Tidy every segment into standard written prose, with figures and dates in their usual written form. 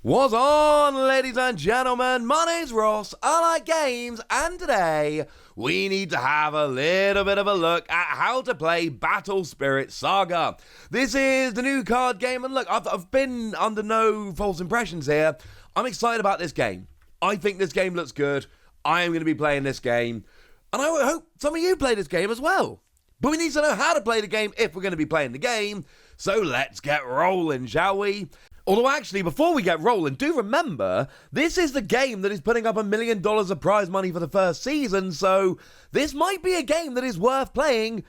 What's on, ladies and gentlemen? My name's Ross, I like games, and today we need to have a little bit of a look at how to play Battle Spirit Saga. This is the new card game, and look, I've been under no false impressions here. I'm excited about this game. I think this game looks good. I am going to be playing this game, and I hope some of you play this game as well. But we need to know how to play the game if we're going to be playing the game, so let's get rolling, shall we? Although actually, before we get rolling, do remember, this is the game that is putting up $1 million of prize money for the first season, so this might be a game that is worth playing,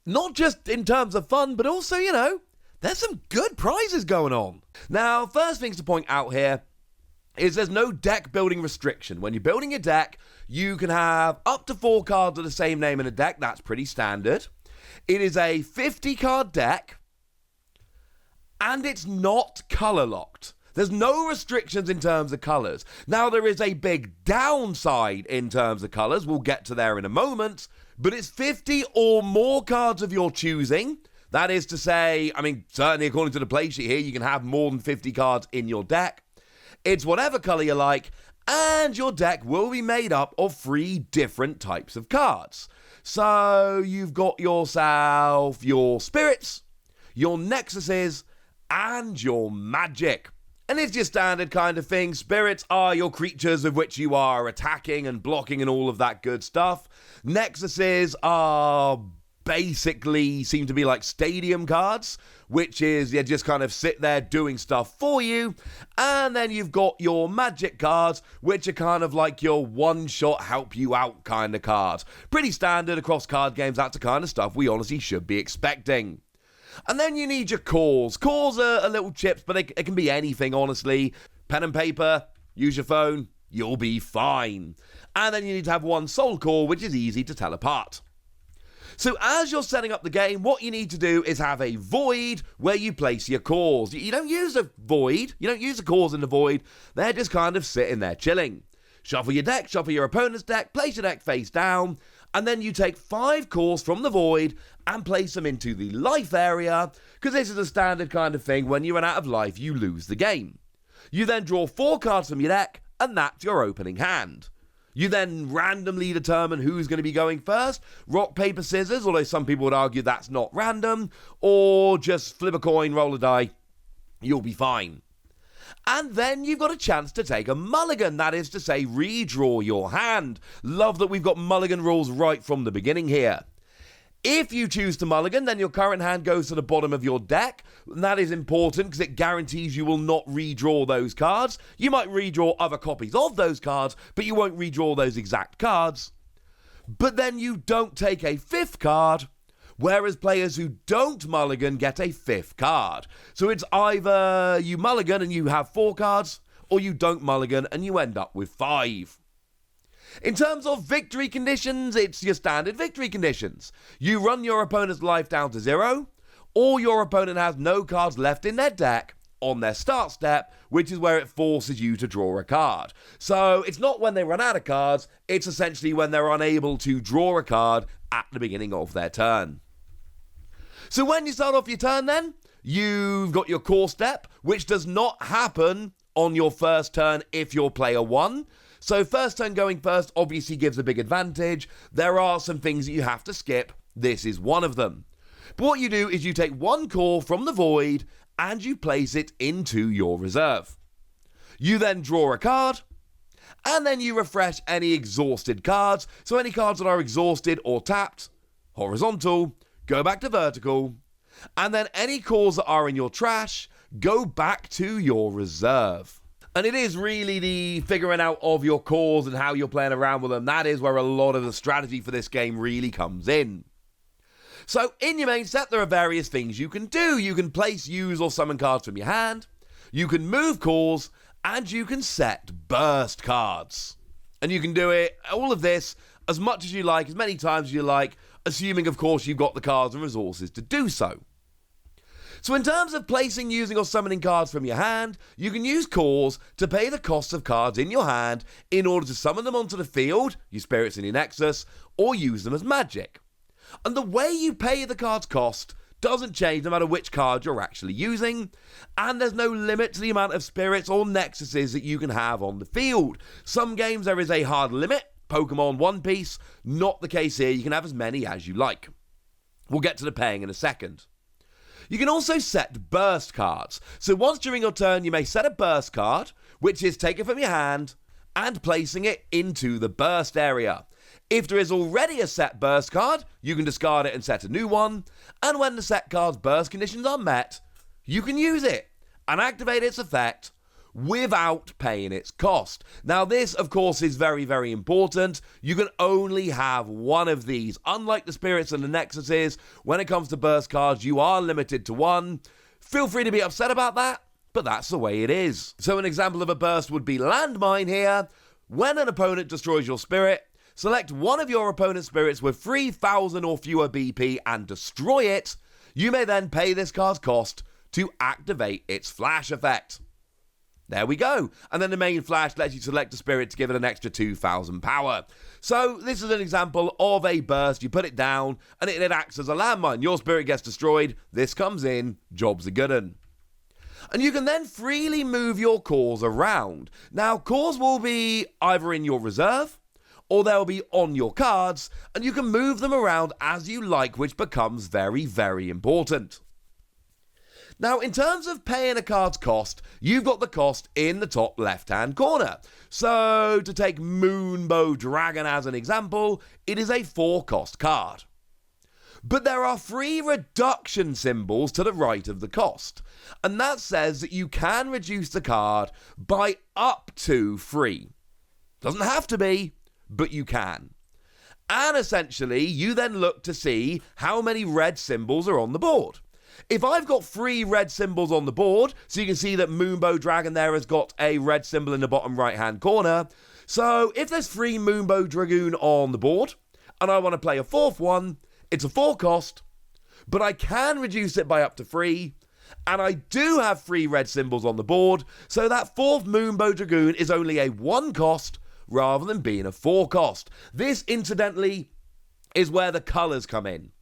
not just in terms of fun, but also, you know, there's some good prizes going on. Now, first things to point out here is there's no deck building restriction. When you're building your deck, you can have up to 4 cards of the same name in a deck. That's pretty standard. It is a 50-card deck, and it's not color locked. There's no restrictions in terms of colors. Now, there is a big downside in terms of colors. We'll get to there in a moment. But it's 50 or more cards of your choosing. That is to say, I mean, certainly according to the play sheet here, you can have more than 50 cards in your deck. It's whatever color you like, and your deck will be made up of 3 different types of cards. So you've got yourself your spirits, your nexuses, and your magic. And it's your standard kind of thing. Spirits are your creatures of which you are attacking and blocking and all of that good stuff. Nexuses are basically seem to be like stadium cards, which is you just kind of sit there doing stuff for you. And then you've got your magic cards, which are kind of like your one-shot help you out kind of cards. Pretty standard across card games. That's the kind of stuff we honestly should be expecting. And then you need your cores. Cores are little chips, but it can be anything, honestly. Pen and paper, use your phone, you'll be fine. And then you need to have 1 soul core, which is easy to tell apart. So as you're setting up the game, what you need to do is have a void where you place your cores. You don't use a void, you don't use the cores in the void, they're just kind of sitting there chilling. Shuffle your deck, shuffle your opponent's deck, place your deck face down, and then you take 5 cores from the void and place them into the life area, because this is a standard kind of thing. When you run out of life, you lose the game. You then draw 4 cards from your deck, and that's your opening hand. You then randomly determine who's going to be going first. Rock, paper, scissors, although some people would argue that's not random, or just flip a coin, roll a die, you'll be fine. And then you've got a chance to take a mulligan, that is to say, redraw your hand. Love that we've got mulligan rules right from the beginning here. If you choose to mulligan, then your current hand goes to the bottom of your deck. And that is important because it guarantees you will not redraw those cards. You might redraw other copies of those cards, but you won't redraw those exact cards. But then you don't take a 5th card, whereas players who don't mulligan get a 5th card. So it's either you mulligan and you have 4 cards, or you don't mulligan and you end up with 5. In terms of victory conditions, it's your standard victory conditions. You run your opponent's life down to 0, or your opponent has no cards left in their deck on their start step, which is where it forces you to draw a card. So it's not when they run out of cards, it's essentially when they're unable to draw a card at the beginning of their turn. So when you start off your turn then, you've got your core step, which does not happen on your first turn if you're player 1. So first turn going first obviously gives a big advantage. There are some things that you have to skip. This is one of them. But what you do is you take 1 core from the void and you place it into your reserve. You then draw a card, and then you refresh any exhausted cards. So any cards that are exhausted or tapped, horizontal, go back to vertical, and then any cores that are in your trash, go back to your reserve. And it is really the figuring out of your cores and how you're playing around with them. That is where a lot of the strategy for this game really comes in. So in your main set, there are various things you can do. You can place, use, or summon cards from your hand. You can move cores, and you can set burst cards. And you can do it, all of this, as much as you like, as many times as you like, assuming, of course, you've got the cards and resources to do so. So in terms of placing, using, or summoning cards from your hand, you can use cores to pay the cost of cards in your hand in order to summon them onto the field, your spirits in your nexus, or use them as magic. And the way you pay the card's cost doesn't change no matter which card you're actually using, and there's no limit to the amount of spirits or nexuses that you can have on the field. Some games there is a hard limit, Pokemon One Piece, not the case here, you can have as many as you like. We'll get to the paying in a second. You can also set burst cards. So once during your turn, you may set a burst card, which is taken from your hand and placing it into the burst area. If there is already a set burst card, you can discard it and set a new one. And when the set card's burst conditions are met, you can use it and activate its effect without paying its cost. Now this, of course, is very, very important. You can only have one of these. Unlike the spirits and the nexuses, when it comes to burst cards, you are limited to one. Feel free to be upset about that, but that's the way it is. So an example of a burst would be Landmine here. When an opponent destroys your spirit, select one of your opponent's spirits with 3,000 or fewer BP and destroy it. You may then pay this card's cost to activate its flash effect. There we go. And then the main flash lets you select a spirit to give it an extra 2,000 power. So this is an example of a burst. You put it down and it acts as a landmine. Your spirit gets destroyed. This comes in. Job's a good un. And you can then freely move your cores around. Now, cores will be either in your reserve or they'll be on your cards, and you can move them around as you like, which becomes very, very important. Now, in terms of paying a card's cost, you've got the cost in the top left-hand corner. So, to take Moonbow Dragon as an example, it is a 4-cost card. But there are 3 reduction symbols to the right of the cost, and that says that you can reduce the card by up to 3. Doesn't have to be, but you can. And essentially, you then look to see how many red symbols are on the board. If I've got 3 red symbols on the board, so you can see that Moonbow Dragon there has got a red symbol in the bottom right-hand corner. So if there's 3 Moonbow Dragoon on the board, and I want to play a 4th one, it's a 4 cost, but I can reduce it by up to 3, and I do have 3 red symbols on the board, so that 4th Moonbow Dragoon is only a 1 cost rather than being a 4 cost. This, incidentally, is where the colours come in.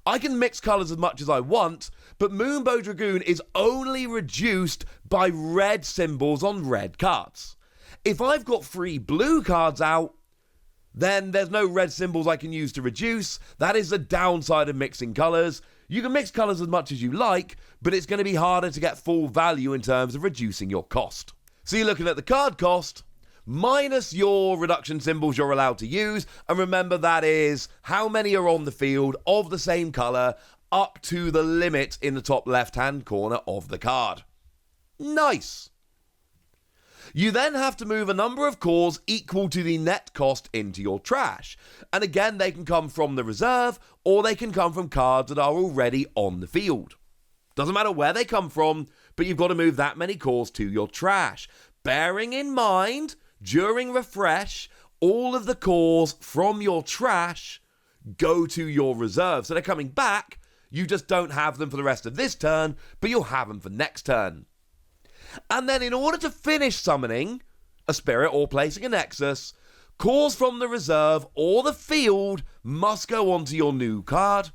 I can mix colours as much as I want, but Moonbow Dragoon is only reduced by red symbols on red cards. If I've got 3 blue cards out, then there's no red symbols I can use to reduce. That is the downside of mixing colours. You can mix colours as much as you like, but it's going to be harder to get full value in terms of reducing your cost. So you're looking at the card cost, minus your reduction symbols you're allowed to use, and remember that is how many are on the field of the same colour up to the limit in the top left-hand corner of the card. Nice! You then have to move a number of cores equal to the net cost into your trash, and again they can come from the reserve or they can come from cards that are already on the field. Doesn't matter where they come from, but you've got to move that many cores to your trash, bearing in mind during refresh, all of the cores from your trash go to your reserve. So they're coming back, you just don't have them for the rest of this turn, but you'll have them for next turn. And then in order to finish summoning a spirit or placing a nexus, cores from the reserve or the field must go onto your new card,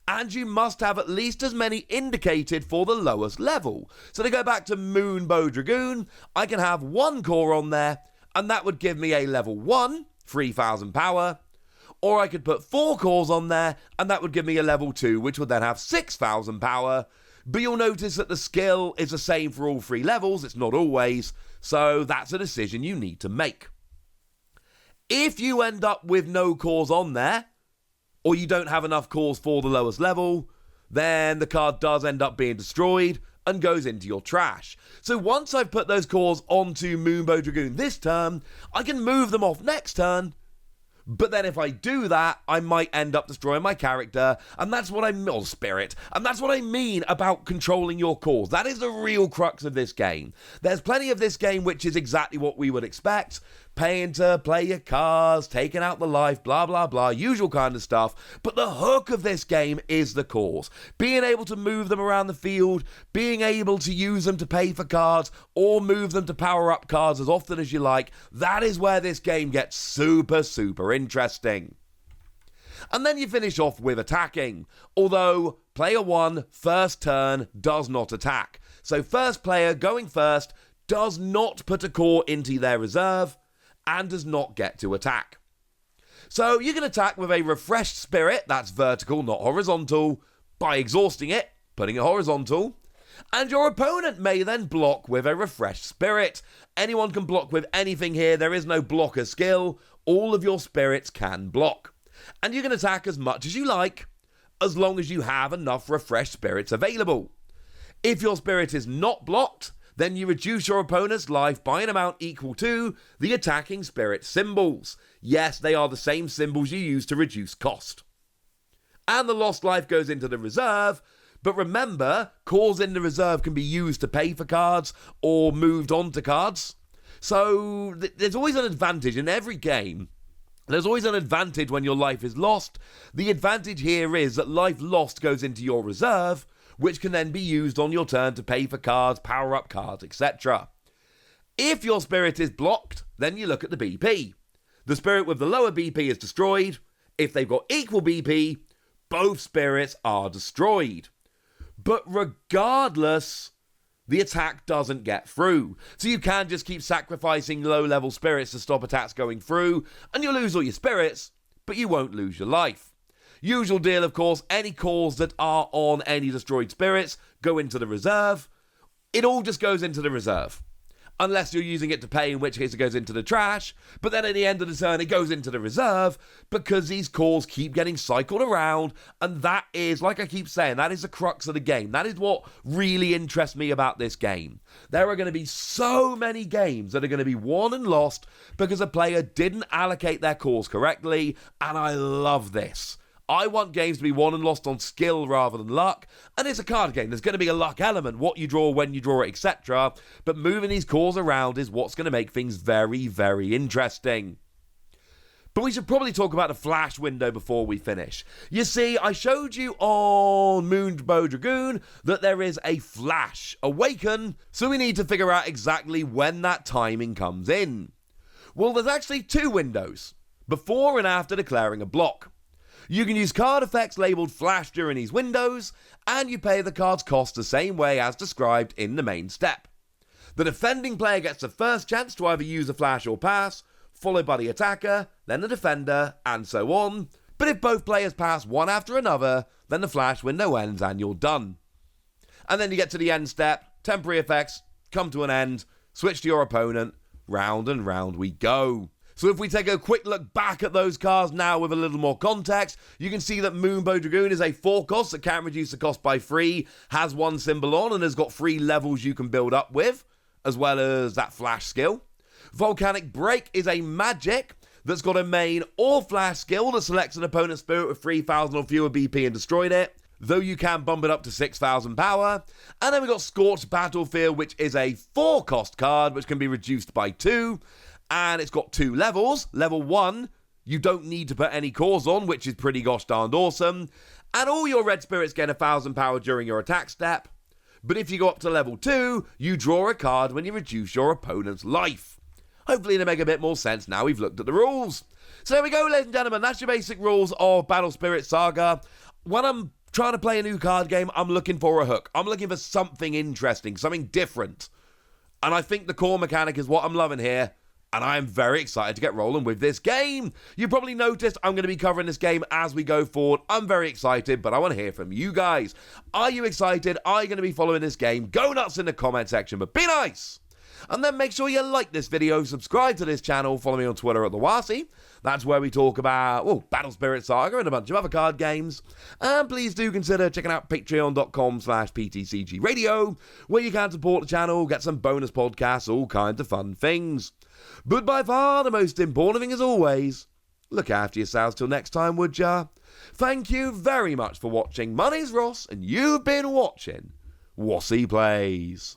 and you must have at least as many indicated for the lowest level. So to go back to Moonbow Dragoon, I can have 1 core on there, and that would give me a level 1, 3,000 power, or I could put 4 cores on there, and that would give me a level 2, which would then have 6,000 power, but you'll notice that the skill is the same for all 3 levels, it's not always, so that's a decision you need to make. If you end up with no cores on there, or you don't have enough cores for the lowest level, then the card does end up being destroyed and goes into your trash. So once I've put those cores onto Moonbow Dragoon this turn, I can move them off next turn, but then if I do that, I might end up destroying my character, and that's what spirit, and that's what I mean about controlling your cores. That is the real crux of this game. There's plenty of this game which is exactly what we would expect, paying to play your cards, taking out the life, blah blah blah, usual kind of stuff, but the hook of this game is the cores. Being able to move them around the field, being able to use them to pay for cards, or move them to power up cards as often as you like, that is where this game gets super, super interesting. And then you finish off with attacking, although player 1, first turn, does not attack. So first player going first does not put a core into their reserve and does not get to attack. So you can attack with a refreshed spirit, that's vertical, not horizontal, by exhausting it, putting it horizontal, and your opponent may then block with a refreshed spirit. Anyone can block with anything here, there is no blocker skill, all of your spirits can block. And you can attack as much as you like, as long as you have enough refreshed spirits available. If your spirit is not blocked, then you reduce your opponent's life by an amount equal to the attacking spirit symbols. Yes, they are the same symbols you use to reduce cost. And the lost life goes into the reserve, but remember, cores in the reserve can be used to pay for cards or moved on to cards. So there's always an advantage in every game. There's always an advantage when your life is lost. The advantage here is that life lost goes into your reserve, which can then be used on your turn to pay for cards, power up cards, etc. If your spirit is blocked, then you look at the BP. The spirit with the lower BP is destroyed. If they've got equal BP, both spirits are destroyed. But regardless, the attack doesn't get through. So you can just keep sacrificing low-level spirits to stop attacks going through, and you'll lose all your spirits, but you won't lose your life. Usual deal, of course, any cores that are on any destroyed spirits go into the reserve. It all just goes into the reserve. Unless you're using it to pay, in which case it goes into the trash. But then at the end of the turn, it goes into the reserve because these cores keep getting cycled around. And that is, like I keep saying, that is the crux of the game. That is what really interests me about this game. There are going to be so many games that are going to be won and lost because a player didn't allocate their cores correctly. And I love this. I want games to be won and lost on skill rather than luck, and it's a card game. There's going to be a luck element, what you draw, when you draw it, etc. But moving these cores around is what's going to make things very, very interesting. But we should probably talk about the flash window before we finish. You see, I showed you on Moonbow Dragoon that there is a flash, awaken, so we need to figure out exactly when that timing comes in. Well, there's actually two windows, before and after declaring a block. You can use card effects labelled flash during these windows, and you pay the card's cost the same way as described in the main step. The defending player gets the first chance to either use a flash or pass, followed by the attacker, then the defender, and so on. But if both players pass one after another, then the flash window ends and you're done. And then you get to the end step, temporary effects come to an end, switch to your opponent, round and round we go. So if we take a quick look back at those cards now with a little more context, you can see that Moonbow Dragoon is a 4 cost that can reduce the cost by 3, has 1 symbol on, and has got 3 levels you can build up with, as well as that flash skill. Volcanic Break is a magic that's got a main or flash skill that selects an opponent's spirit with 3,000 or fewer BP and destroyed it, though you can bump it up to 6,000 power. And then we've got Scorched Battlefield, which is a 4 cost card, which can be reduced by 2. And it's got 2 levels. Level 1, you don't need to put any cores on, which is pretty gosh darned awesome. And all your red spirits get 1,000 power during your attack step. But if you go up to level 2, you draw a card when you reduce your opponent's life. Hopefully they make a bit more sense now we've looked at the rules. So there we go, ladies and gentlemen. That's your basic rules of Battle Spirit Saga. When I'm trying to play a new card game, I'm looking for a hook. I'm looking for something interesting, something different. And I think the core mechanic is what I'm loving here. And I am very excited to get rolling with this game. You probably noticed I'm going to be covering this game as we go forward. I'm very excited, but I want to hear from you guys. Are you excited? Are you going to be following this game? Go nuts in the comment section, but be nice. And then make sure you like this video, subscribe to this channel, follow me on Twitter at TheWasi. That's where we talk about, Battle Spirit Saga and a bunch of other card games. And please do consider checking out patreon.com/PTCG Radio, where you can support the channel, get some bonus podcasts, all kinds of fun things. But by far the most important thing as always, look after yourselves till next time, would ya? Thank you very much for watching. My name's Ross, and you've been watching Wasi Plays.